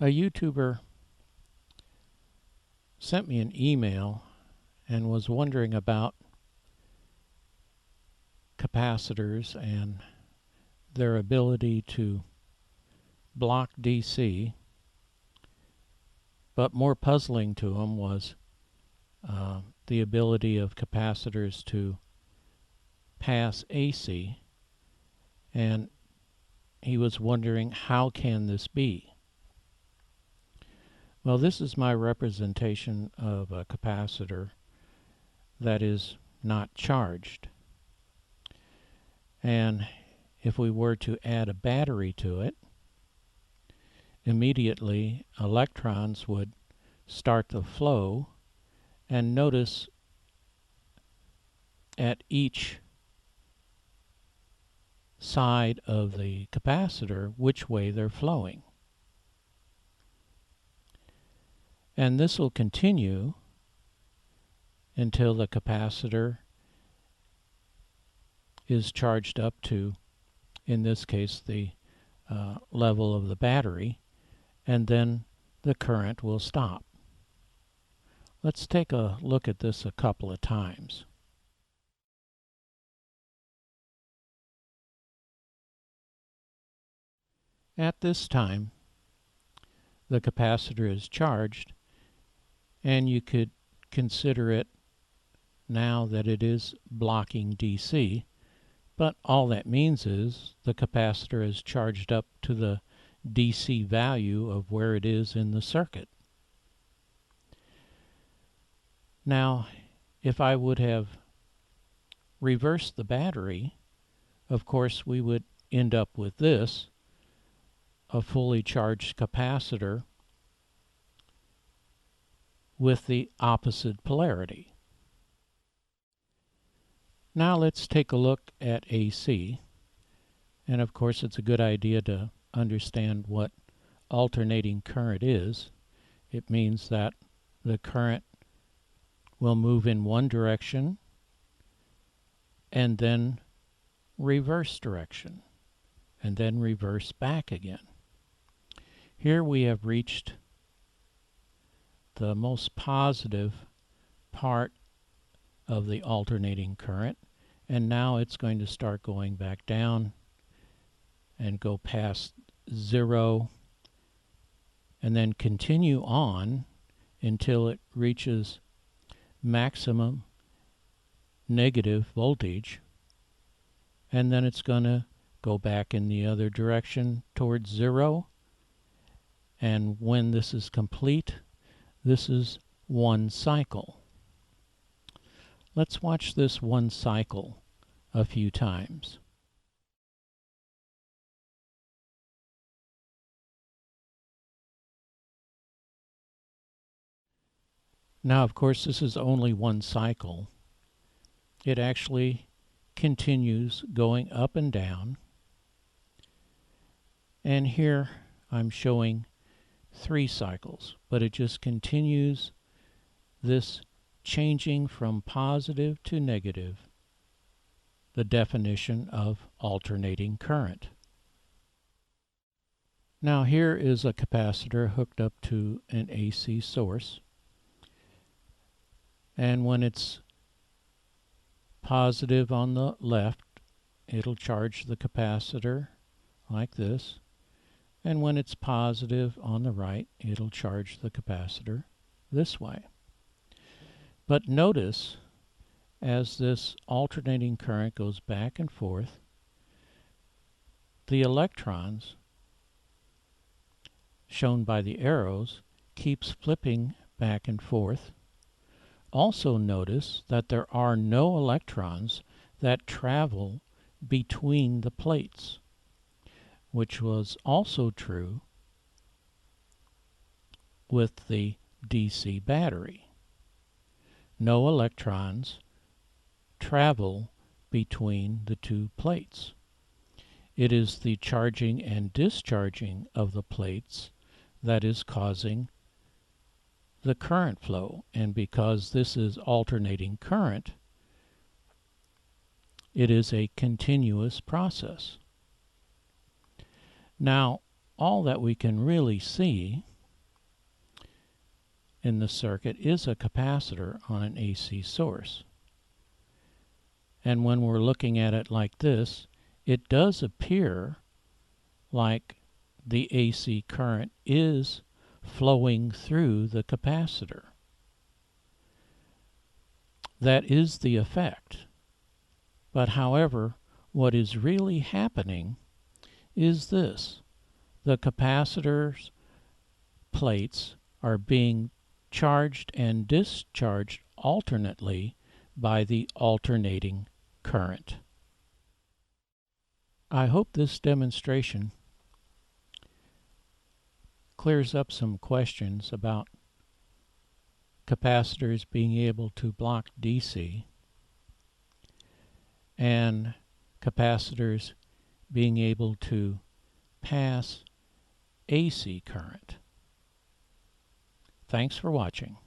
A YouTuber sent me an email and was wondering about capacitors and their ability to block DC, but more puzzling to him was the ability of capacitors to pass AC, and he was wondering, how can this be? Well, this is my representation of a capacitor that is not charged. And if we were to add a battery to it, immediately electrons would start the flow, and notice at each side of the capacitor which way they're flowing. And this will continue until the capacitor is charged up to, in this case, the level of the battery, and then the current will stop. Let's take a look at this a couple of times. At this time, the capacitor is charged, and you could consider it now that it is blocking DC, but all that means is the capacitor is charged up to the DC value of where it is in the circuit. Now, if I would have reversed the battery, of course we would end up with this, a fully charged capacitor with the opposite polarity. Now let's take a look at AC, and of course it's a good idea to understand what alternating current is. It means that the current will move in one direction and then reverse direction and then reverse back again. Here we have reached the most positive part of the alternating current, and now it's going to start going back down and go past 0 and then continue on until it reaches maximum negative voltage, and then it's going to go back in the other direction towards 0, and when this is complete, this is one cycle. Let's watch this one cycle a few times. Now, of course, this is only one cycle. It actually continues going up and down. And here I'm showing 3 cycles, but it just continues this changing from positive to negative, the definition of alternating current. Now here is a capacitor hooked up to an AC source, and when it's positive on the left, it'll charge the capacitor like this, and when it's positive on the right, it'll charge the capacitor this way. But notice, as this alternating current goes back and forth, the electrons, shown by the arrows, keeps flipping back and forth. Also notice that there are no electrons that travel between the plates, which was also true with the DC battery. No electrons travel between the 2 plates. It is the charging and discharging of the plates that is causing the current flow, and because this is alternating current, it is a continuous process. Now, all that we can really see in the circuit is a capacitor on an AC source. And when we're looking at it like this, it does appear like the AC current is flowing through the capacitor. That is the effect. But however, what is really happening is this. The capacitor's plates are being charged and discharged alternately by the alternating current. I hope this demonstration clears up some questions about capacitors being able to block DC and capacitors being able to pass AC current. Thanks for watching.